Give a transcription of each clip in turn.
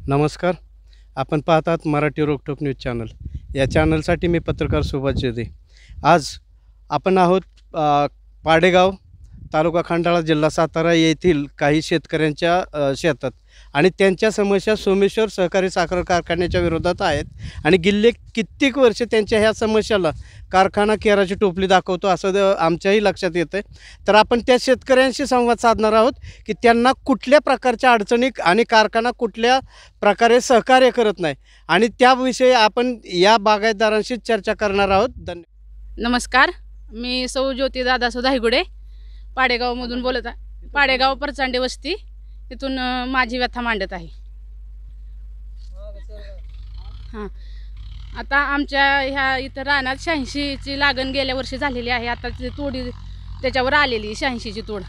नमस्कार. आपण पाहतात मराठी रोकटोक न्यूज चॅनल. या चॅनलसाठी मी पत्रकार सुभाष जेदे. आज आपण आहोत पाडेगाव, तालुका खंडाळा, जिल्हा सातारा येथील काही शेतकऱ्यांच्या शेतात आणि त्यांच्या समस्या सोमेश्वर सहकारी साखर कारखान्याच्या विरोधात आहेत आणि गेले कित्येक वर्ष त्यांच्या ह्या समस्याला कारखाना केराची टोपली दाखवतो असं आमच्याही लक्षात येतं. तर आपण त्या शेतकऱ्यांशी संवाद साधणार आहोत की त्यांना कुठल्या प्रकारच्या अडचणी आणि कारखाना कुठल्या प्रकारे सहकार्य करत नाही आणि त्याविषयी आपण या बागायतदारांशी चर्चा करणार आहोत. नमस्कार, मी सौ ज्योती दादासो धायगुडे पाडेगावमधून बोलत आहे. पाडेगाव परचांडे वस्ती तिथून माझी व्यथा मांडत आहे. हां, आता आमच्या ह्या इथं रानात 86ची लागण गेल्या वर्षी झालेली आहे. आता ती तोडी त्याच्यावर आलेली 86ची तोड.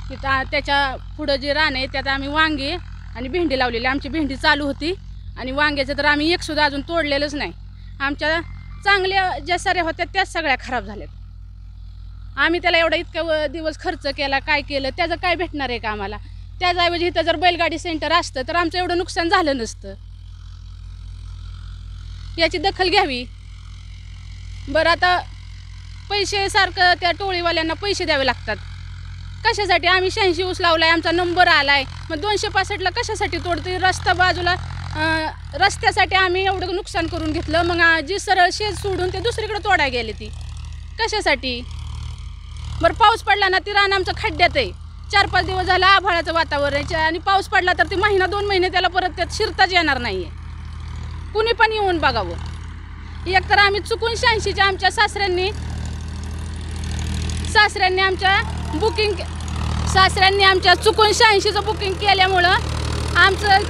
तिथं त्याच्या पुढं जे रान आहे त्यात आम्ही वांगे आणि भेंडी लावलेली. आमची भेंडी चालू होती आणि वांग्याचं तर आम्ही एकसुद्धा अजून तोडलेलंच नाही. आमच्या चांगल्या ज्या साऱ्या होत्या त्याच सगळ्या खराब झाल्यात. आम्ही त्याला एवढा इतका दिवस खर्च केला, काय केलं, त्याचं काय भेटणार आहे का आम्हाला? त्याच्याऐवजी इथं जर बैलगाडी सेंटर असतं तर आमचं एवढं नुकसान झालं नसतं. याची दखल घ्यावी. बरं, आता पैसे सारखं त्या टोळीवाल्यांना पैसे द्यावे लागतात. कशासाठी? आम्ही 86 ऊस लावलाय, आमचा नंबर आलाय, मग 265ला कशासाठी तोडते? रस्ता बाजूला रस्त्यासाठी आम्ही एवढं नुकसान करून घेतलं. मग जी सरळ शेत सोडून ते दुसरीकडे तोडाय गेले ती कशासाठी? बरं, पाऊस पडला ना ती रान आमचं खड्ड्यात आहे. 4-5 दिवस झालं आभाळाचं वातावरण आहे आणि पाऊस पडला तर ती महिना 2 महिने त्याला परत त्यात शिरताच येणार नाही आहे. कुणी पण येऊन बघावं. एकतर आम्ही चुकून 86च्या आमच्या सासऱ्यांनी आमच्या चुकून 86चं बुकिंग केल्यामुळं आमचं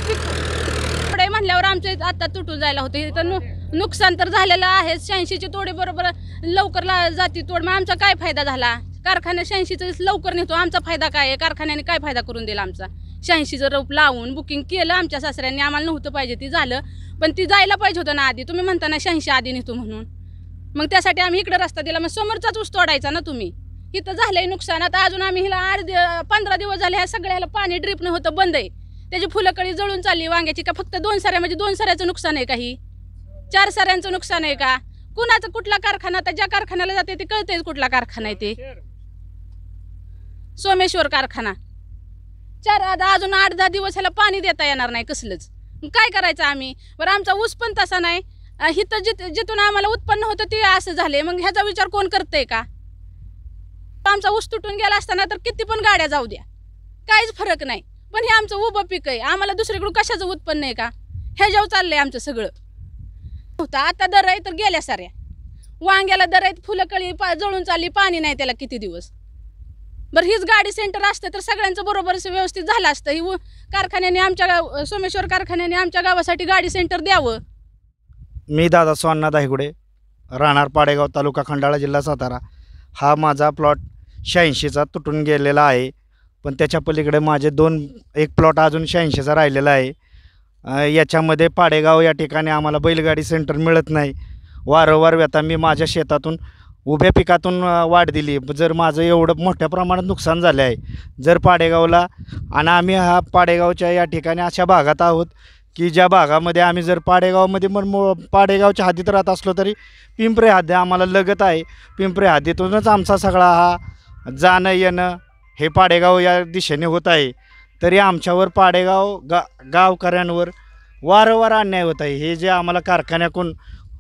पुढे म्हणल्यावर आमचं आता तुटून जायला होतं. इथं नुकसान तर झालेलं आहे. 86ची तोडी बरोबर लवकर जाती तोड. मग आमचा काय फायदा झाला? कारखान्यात 86चं लवकर नेतो, आमचा फायदा काय आहे? कारखान्याने काय फायदा करून दिला आमचा? 86चं रोप लावून बुकिंग केलं आमच्या सासऱ्यांनी. आम्हाला नव्हतं पाहिजे, ती झालं, पण ती जायला पाहिजे होतं ना आधी. तुम्ही म्हणता ना 86 आधी नेतो म्हणून, मग त्यासाठी आम्ही इकडे रस्ता दिला. मग समोरचाच ऊस तोडायचा ना तुम्ही. इथं झालंय नुकसान. आता अजून आम्ही हिला 15 दिवस झाले ह्या सगळ्याला पाणी ड्रिप न होतं, बंद आहे. त्याची फुलकळी जळून चालली वांग्याची. का फक्त 2 साऱ्या म्हणजे 2 साऱ्याचं नुकसान आहे का? ही 4 साऱ्यांचं नुकसान आहे का? कुणाचं कुठला कारखाना? आता ज्या कारखान्याला जाते ते कळतंय कुठला कारखाना आहे ते. सोमेश्वर कारखाना. अजून 8-10 दिवस ह्याला पाणी देता येणार नाही कसलंच. काय करायचं आम्ही? बरं, आमचा ऊस पण तसा नाही. हिथं जिथून आम्हाला उत्पन्न होतं ते असं झाले. मग ह्याचा विचार कोण करतंय का? आमचा ऊस तुटून गेला असताना तर किती पण गाड्या जाऊ द्या, काहीच फरक नाही. पण हे आमचं उभं पीक आहे. आम्हाला दुसरीकडून कशाचं उत्पन्न आहे का? ह्याच्यावर चाललंय आमचं सगळं. होतं आता दर आहे तर गेल्या साऱ्या वांग्याला दर आहेत, फुलकळी जळून चालली, पाणी नाही त्याला किती दिवस. बरं, हीच गाडी सेंटर असतं तर सगळ्यांचं बरोबर व्यवस्थित झालं असतं. ही कारखान्याने आमच्या सोमेश्वर कारखान्याने आमच्या गावासाठी गाडी सेंटर द्यावं. मी दादा सोन्ना धायगुडे, राहणार पाडेगाव, तालुका खंडाळा, जिल्हा सातारा. हा माझा प्लॉट 86चा तुटून गेलेला आहे, पण त्याच्या पलीकडे माझे एक प्लॉट अजून 86चा राहिलेला आहे. याच्यामध्ये पाडेगाव या ठिकाणी आम्हाला बैलगाडी सेंटर मिळत नाही. वारंवार व्यथा मी माझ्या शेतातून उभ्या पिकातून वाढ दिली. जर माझं एवढं मोठ्या प्रमाणात नुकसान झालं आहे, जर पाडेगावला, आणि आम्ही हा पाडेगावच्या या ठिकाणी अशा भागात आहोत की ज्या भागामध्ये आम्ही जर पाडेगावमध्ये पाडेगावच्या हद्दीत राहत असलो तरी पिंपरी हद्द आम्हाला लगत आहे. पिंपरी हद्दीतूनच आमचा सगळा हा जाणं येणं हे पाडेगाव या दिशेने होत आहे. तरी आमच्यावर पाडेगाव गावकऱ्यांवर वारंवार अन्याय होत आहे. हे जे आम्हाला कारखान्याकडून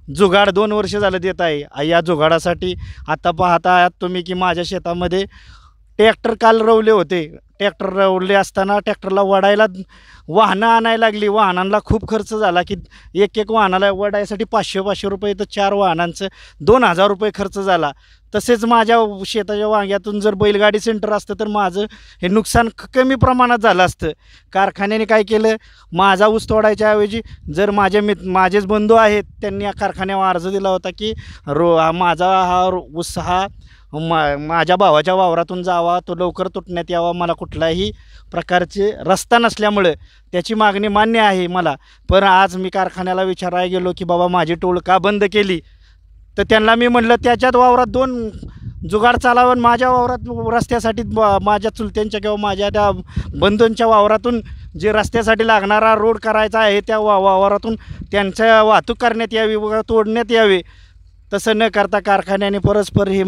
जुगाड 2 वर्ष झालं देत आहे, या जुगाडासाठी आता पाहता आहात तुम्ही की माझ्या शेतामध्ये ट्रॅक्टर काल रवले होते. ट्रॅक्टर रवले असताना ट्रॅक्टरला वडायला वाहनं आणायला लागली. वाहनांना खूप खर्च झाला की एक वाहनाला वडायसाठी 500-500 रुपये, तर 4 वाहनांचं 2000 रुपये खर्च झाला. तसेच माझ्या शेताच्या वांग्यातून जर बैलगाडी सेंटर असतं तर माझं हे नुकसान कमी प्रमाणात झालं असतं. कारखान्याने काय केलं, माझा ऊस तोडायच्याऐवजी जर माझेच बंधू आहेत त्यांनी या कारखान्यावर अर्ज दिला होता की माझा हा ऊस हा माझ्या भावाच्या वावरातून जावा, तो लवकर तुटण्यात यावा. मला कुठल्याही प्रकारचे रस्ता नसल्यामुळं त्याची मागणी मान्य आहे मला. पण आज मी कारखान्याला विचारायला गेलो की बाबा माझी टोळ का बंद केली, तर त्यांना मी म्हटलं त्याच्यात वावरात 2 जुगाड चालावं. माझ्या वावरात रस्त्यासाठी माझ्या चुलत्यांच्या किंवा माझ्या त्या बंधूंच्या वावरातून जे रस्त्यासाठी लागणारा रोड करायचा आहे त्या वावरातून त्यांच्या वाहतूक करण्यात यावी व तोडण्यात यावे. तसं न करता कारखान्याने परस्पर हे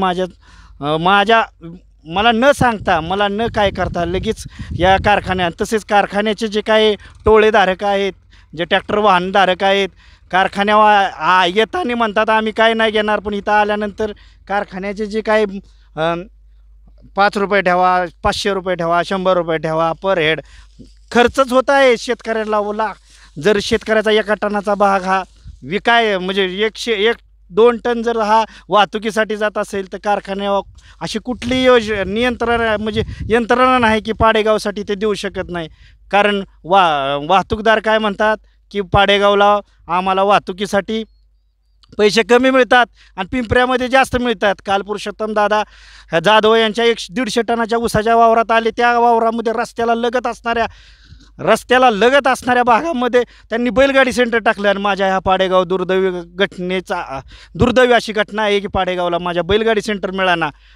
मला न सांगता, मला न काय करता लगेच या कारखान्यात, तसेच कारखान्याचे जे काही टोळेधारक आहेत, जे ट्रॅक्टर वाहनधारक आहेत, कारखान्यावर येताना म्हणतात आम्ही काय नाही घेणार, पण इथं आल्यानंतर कारखान्याचे जे काही 5 रुपये ठेवा, 500 रुपये ठेवा, 100 रुपये ठेवा पर हेड खर्चच होत आहे शेतकऱ्याला. ओला जर शेतकऱ्याचा 1 टनाचा भाग हा म्हणजे 102 टन जर हा वाहतुकीसाठी जात असेल तर कारखान्यावर अशी कुठली यंत्रणा नाही की पाडेगावसाठी ते देऊ शकत नाही. कारण वाहतूकदार काय म्हणतात की पाडेगावला आम्हाला वाहतुकीसाठी पैसे कमी मिळतात आणि पिंपऱ्यामध्ये जास्त मिळतात. काल पुरुषोत्तम दादा जाधव यांच्या 150 टनाच्या ऊसाच्या वावरात आले. त्या वावरामध्ये रस्त्याला लगत असणाऱ्या भागामध्ये त्यांनी बैलगाडी सेंटर टाकलं. आणि माझ्या ह्या पाडेगाव दुर्दैवी अशी घटना आहे की पाडेगावला माझ्या बैलगाडी सेंटर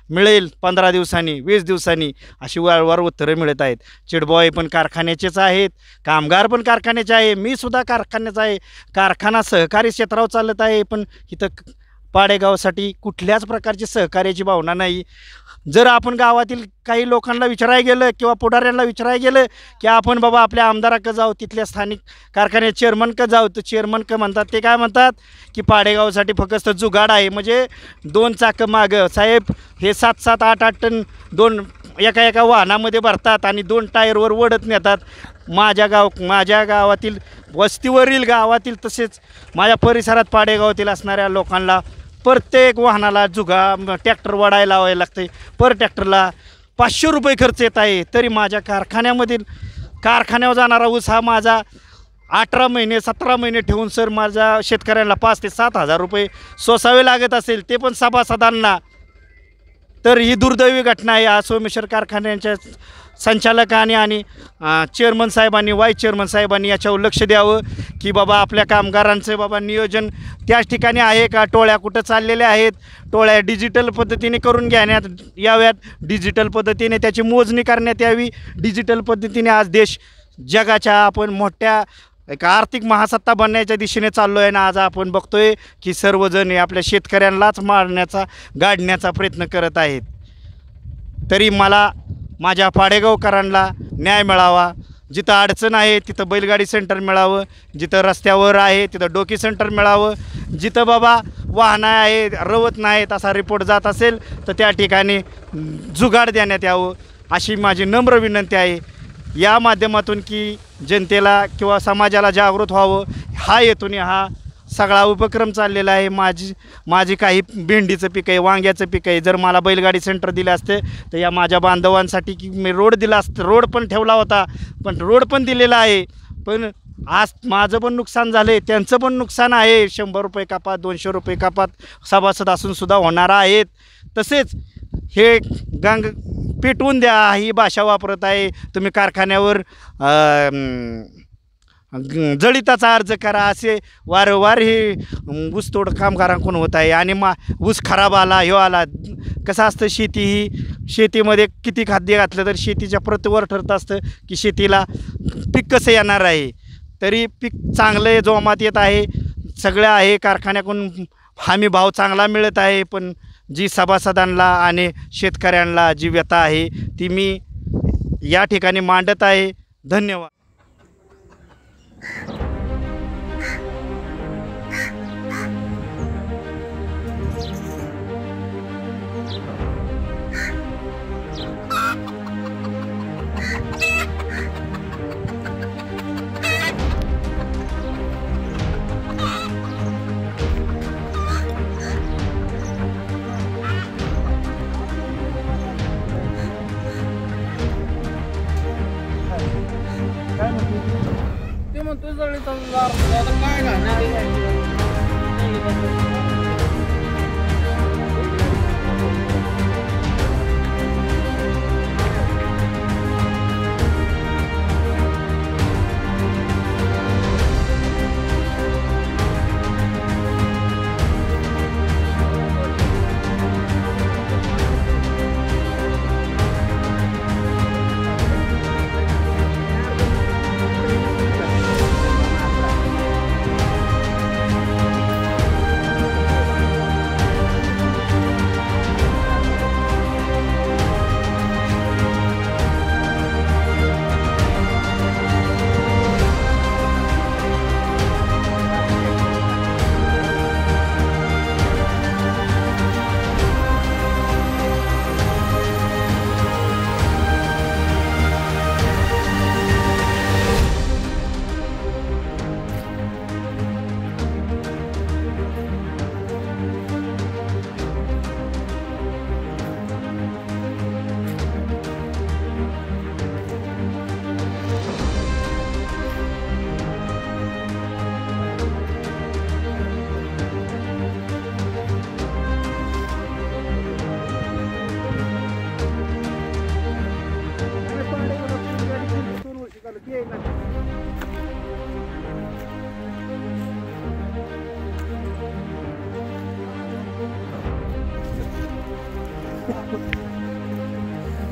मिळेल 15 दिवसांनी 20 दिवसांनी अशी वारंवार उत्तरं मिळत आहेत. चिडबॉय पण कारखान्याचेच आहेत, कामगार पण कारखान्याचे आहे, मी सुद्धा कारखान्याचा आहे. कारखाना सहकारी क्षेत्रावर चालत आहे, पण इथं पाडेगावसाठी कुठल्याच प्रकारची सहकार्याची भावना नाही. जर आपण गावातील काही लोकांना विचारायला गेलं किंवा पुढाऱ्यांना विचारायला गेलं की आपण बाबा आपल्या आमदाराकडे जाऊ, तिथल्या स्थानिक कारखान्याच्या चेअरमनकडे जाऊ, तर चेअरमनकडे म्हणतात ते काय म्हणतात की पाडेगावसाठी फक्त जुगाड आहे. म्हणजे 2 चाकं मागं साहेब हे 7-7, 8-8 टन एका वाहनामध्ये भरतात आणि 2 टायरवर ओढत नेतात. माझ्या गावातील वस्तीवरील गावातील तसेच माझ्या परिसरात पाडेगावातील असणाऱ्या लोकांना प्रत्येक वाहनाला ट्रॅक्टर वाढायला लावायला लागते. पर ट्रॅक्टरला 500 रुपये खर्च येत आहे. तरी माझ्या कारखान्यावर जाणारा ऊस हा माझा 18 महिने 17 महिने ठेवून सर माझ्या शेतकऱ्यांना 5,000 ते 7,000 रुपये सोसावे लागत असेल, ते पण सभासदांना. तर ही दुर्दैवी घटना आहे. आज सोमेश्वर कारखान्यांच्या संचालकांनी आणि चेअरमन साहेबांनी, व्हाईस चेअरमन साहेबांनी याच्यावर लक्ष द्यावं की बाबा आपल्या कामगारांचं बाबा नियोजन त्याच ठिकाणी आहे का, टोळ्या कुठं चाललेल्या आहेत, टोळ्या डिजिटल पद्धतीने करून घेण्यात याव्यात, डिजिटल पद्धतीने त्याची मोजणी करण्यात यावी. डिजिटल पद्धतीने आज देश जगाच्या आपण मोठ्या एक आर्थिक महासत्ता बनण्याच्या दिशेने चाललो आहे ना. आज आपण बघतोय की सर्वजण हे आपल्या शेतकऱ्यांनाच गाडण्याचा प्रयत्न करत आहेत. तरी मला माझ्या पाडेगावकरांना न्याय मिळावा. जिथं अडचण आहे तिथं बैलगाडी सेंटर मिळावं, जिथं रस्त्यावर आहे तिथं डोकी सेंटर मिळावं, जिथं बाबा वाहनं आहे रवत नाहीत असा रिपोर्ट जात असेल तर त्या ठिकाणी जुगाड देण्यात यावं अशी माझी नम्र विनंती आहे. या माध्यमातून की जनतेला किंवा समाजाला जागृत व्हावं हा हेतूने हा सगळा उपक्रम चाललेला आहे. माझी काही भेंडीचं पीक आहे, वांग्याचं पीक आहे. जर मला बैलगाडी सेंटर दिलं असतं तर या माझ्या बांधवांसाठी की मी रोड दिला असतं, रोड पण ठेवला होता, पण रोड पण दिलेला आहे. पण आज माझं पण नुकसान झालं आहे, त्यांचं पण नुकसान आहे. 100 रुपये कपात 200 रुपये कपात सभासद असूनसुद्धा होणारा आहेत. तसेच हे पेटवून द्या ही भाषा वापरत आहे तुम्ही. कारखान्यावर जळिताचा अर्ज करा असे वारंवार हे ऊसतोड कामगारांकडून होत आहे. आणि ऊस खराब आला आला. कसं असतं शेतीमध्ये किती खाद्य घातलं तर शेतीच्या प्रतिवर ठरत असतं की शेतीला पीक कसं येणार आहे. तरी पीक चांगलं जोमात येत आहे, सगळं आहे. कारखान्याकडून हमी भाव चांगला मिळत आहे. पण जी सभासदांना आणि शेतकऱ्यांना जी व्यथा आहे ती मी या ठिकाणी मांडत आहे. धन्यवाद. ते म्हणतो जळीचा काय घालणार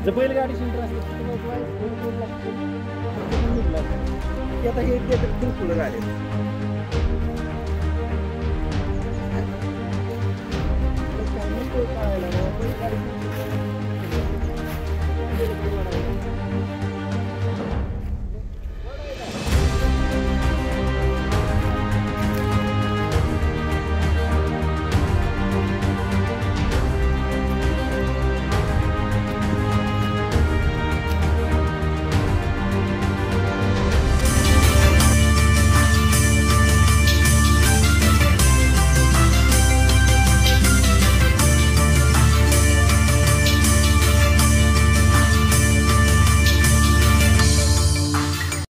जर बैलगाडी सेंटर असतं तर आता हे किरकोळ गाडी